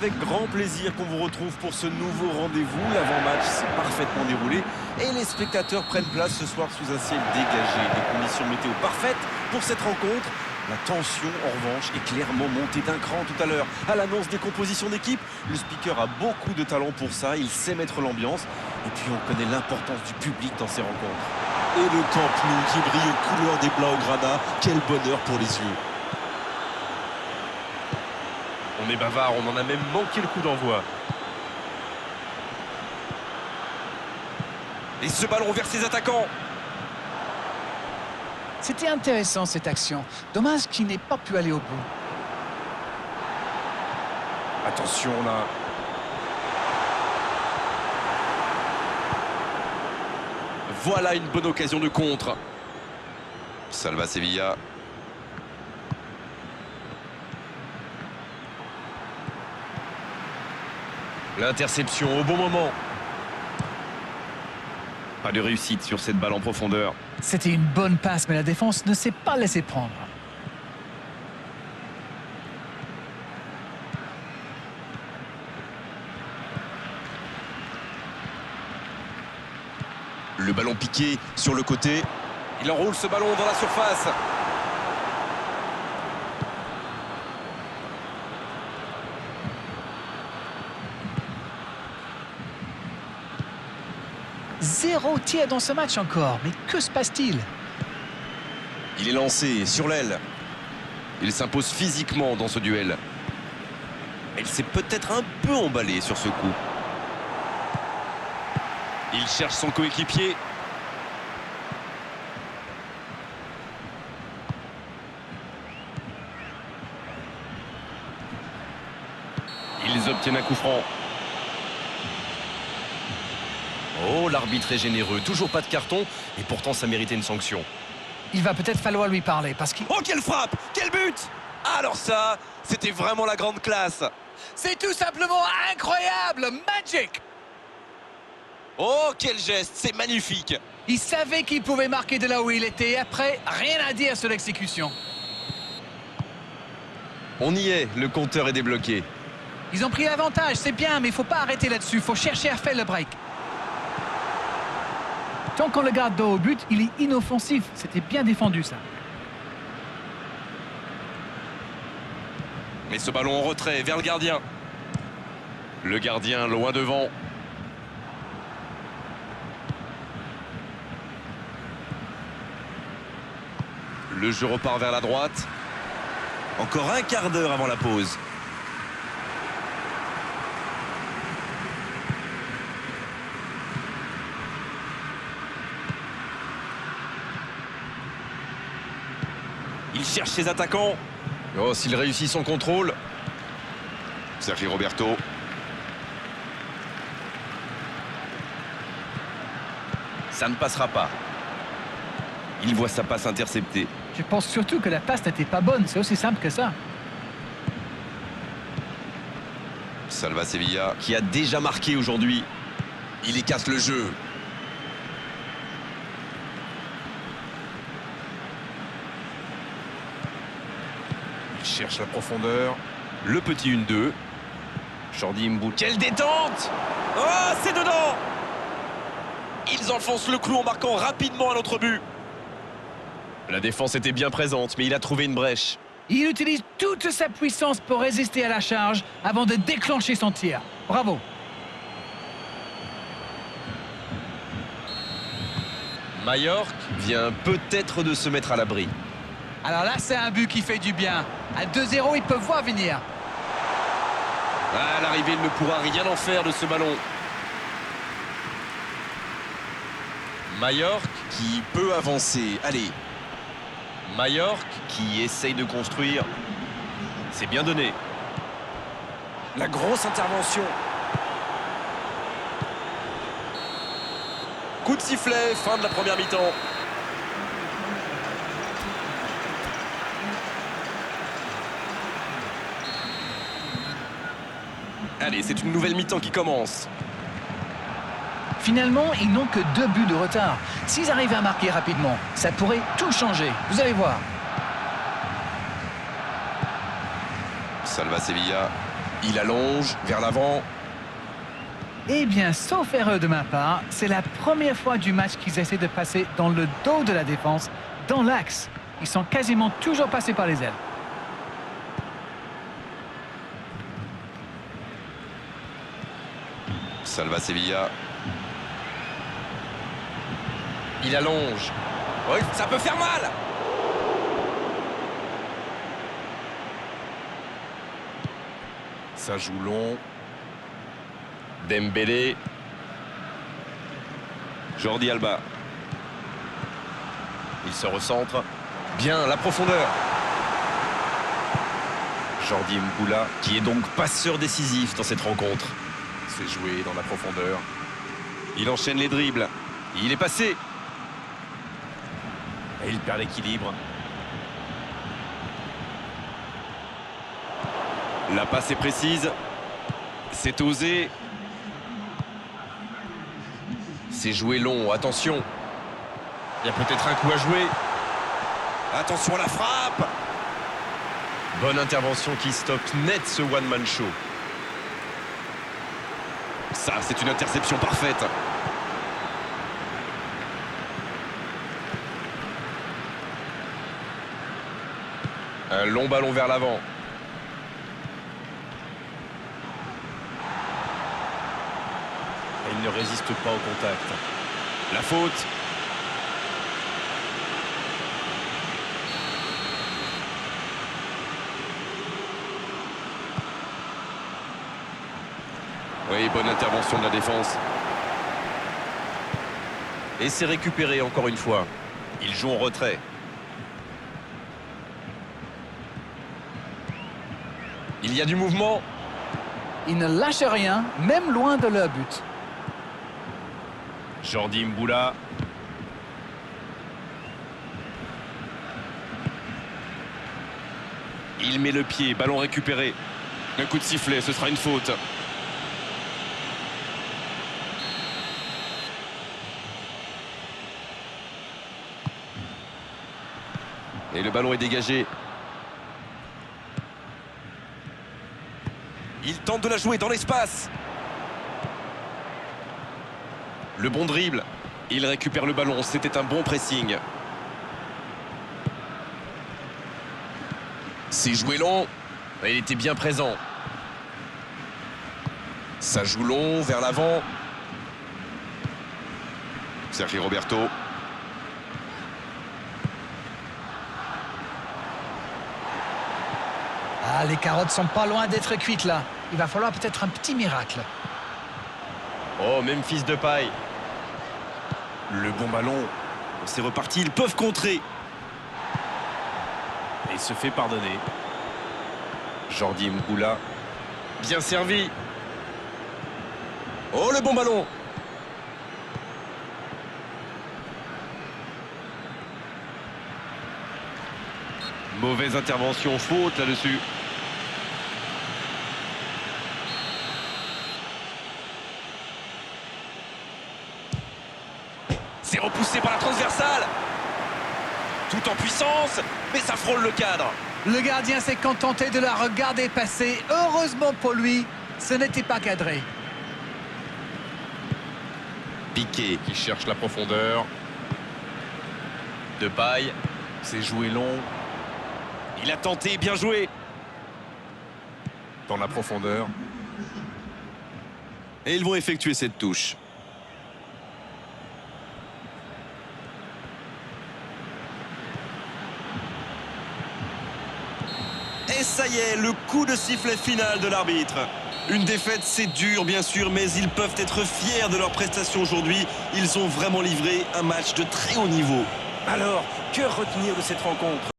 Avec grand plaisir qu'on vous retrouve pour ce nouveau rendez-vous. L'avant-match s'est parfaitement déroulé et les spectateurs prennent place ce soir sous un ciel dégagé. Des conditions météo parfaites pour cette rencontre. La tension, en revanche, est clairement montée d'un cran tout à l'heure. À l'annonce des compositions d'équipe, le speaker a beaucoup de talent pour ça. Il sait mettre l'ambiance. Et puis on connaît l'importance du public dans ces rencontres. Et le Camp Nou qui brille aux couleurs des Blaugrana. Quel bonheur pour les yeux. On est bavard, on en a même manqué le coup d'envoi. Et ce ballon vers ses attaquants. C'était intéressant cette action. Dommage qu'il n'ait pas pu aller au bout. Attention là. Voilà une bonne occasion de contre. Salva Sevilla. L'interception au bon moment. Pas de réussite sur cette balle en profondeur. C'était une bonne passe, mais la défense ne s'est pas laissée prendre. Le ballon piqué sur le côté. Il enroule ce ballon dans la surface. Zéro tir dans ce match encore. Mais que se passe-t-il? Il est lancé sur l'aile. Il s'impose physiquement dans ce duel. Il s'est peut-être un peu emballé sur ce coup. Il cherche son coéquipier. Ils obtiennent un coup franc. Oh, l'arbitre est généreux. Toujours pas de carton. Et pourtant, ça méritait une sanction. Il va peut-être falloir lui parler parce qu'il... Oh, quelle frappe! Quel but! Alors ça, c'était vraiment la grande classe. C'est tout simplement incroyable! Magic! Oh, quel geste! C'est magnifique! Il savait qu'il pouvait marquer de là où il était. Après, rien à dire sur l'exécution. On y est, le compteur est débloqué. Ils ont pris l'avantage, c'est bien, mais il ne faut pas arrêter là-dessus. Il faut chercher à faire le break. Tant qu'on le garde dos au but, il est inoffensif. C'était bien défendu, ça. Mais ce ballon en retrait vers le gardien. Le gardien loin devant. Le jeu repart vers la droite. Encore un quart d'heure avant la pause. Il cherche ses attaquants. Oh, s'il réussit son contrôle. Sergio Roberto. Ça ne passera pas. Il voit sa passe interceptée. Je pense surtout que la passe n'était pas bonne. C'est aussi simple que ça. Salva Sevilla. Qui a déjà marqué aujourd'hui. Il écarte le jeu. Il cherche la profondeur. Le petit 1-2. Jordi Mbou. Quelle détente! Oh, c'est dedans! Ils enfoncent le clou en marquant rapidement un autre but. La défense était bien présente, mais il a trouvé une brèche. Il utilise toute sa puissance pour résister à la charge avant de déclencher son tir. Bravo. Mallorca vient peut-être de se mettre à l'abri. Alors là, c'est un but qui fait du bien. À 2-0, ils peuvent voir venir. À l'arrivée, il ne pourra rien en faire de ce ballon. Mallorca Qui peut avancer. Allez. Mallorca qui essaye de construire. C'est bien donné. La grosse intervention. Coup de sifflet, fin de la première mi-temps. Allez, c'est une nouvelle mi-temps qui commence. Finalement, ils n'ont que 2 buts de retard. S'ils arrivent à marquer rapidement, ça pourrait tout changer. Vous allez voir. Salva Sevilla. Il allonge vers l'avant. Eh bien, sauf erreur de ma part, c'est la première fois du match qu'ils essaient de passer dans le dos de la défense, dans l'axe. Ils sont quasiment toujours passés par les ailes. Salva Sevilla. Il allonge. Oui, ça peut faire mal. Ça joue long. Dembélé. Jordi Alba. Il se recentre. Bien, la profondeur. Jordi Mboula, qui est donc passeur décisif dans cette rencontre. C'est joué dans la profondeur. Il enchaîne les dribbles. Il est passé. Et il perd l'équilibre. La passe est précise. C'est osé. C'est joué long, attention. Il y a peut-être un coup à jouer. Attention à la frappe. Bonne intervention qui stoppe net ce one-man show. Ça, c'est une interception parfaite. Un long ballon vers l'avant. Il ne résiste pas au contact. La faute. Oui, bonne intervention de la défense. Et c'est récupéré encore une fois. Ils jouent en retrait. Il y a du mouvement. Ils ne lâchent rien, même loin de leur but. Jordi Mboula. Il met le pied, ballon récupéré. Un coup de sifflet, ce sera une faute. Et le ballon est dégagé. Il tente de la jouer dans l'espace. Le bon dribble. Il récupère le ballon. C'était un bon pressing. C'est joué long. Il était bien présent. Ça joue long vers l'avant. Sergi Roberto. Ah, les carottes sont pas loin d'être cuites là. Il va falloir peut-être un petit miracle. Oh, Memphis Depay. Le bon ballon. C'est reparti, ils peuvent contrer. Et il se fait pardonner. Jordi Mboula. Bien servi. Oh, le bon ballon. Mauvaise intervention, faute là-dessus. C'est repoussé par la transversale. Tout en puissance, mais ça frôle le cadre. Le gardien s'est contenté de la regarder passer. Heureusement pour lui, ce n'était pas cadré. Piqué qui cherche la profondeur. Depay, c'est joué long. Il a tenté, bien joué. Dans la profondeur. Et ils vont effectuer cette touche. Et ça y est, le coup de sifflet final de l'arbitre. Une défaite, c'est dur bien sûr, mais ils peuvent être fiers de leur prestation aujourd'hui. Ils ont vraiment livré un match de très haut niveau. Alors, que retenir de cette rencontre ?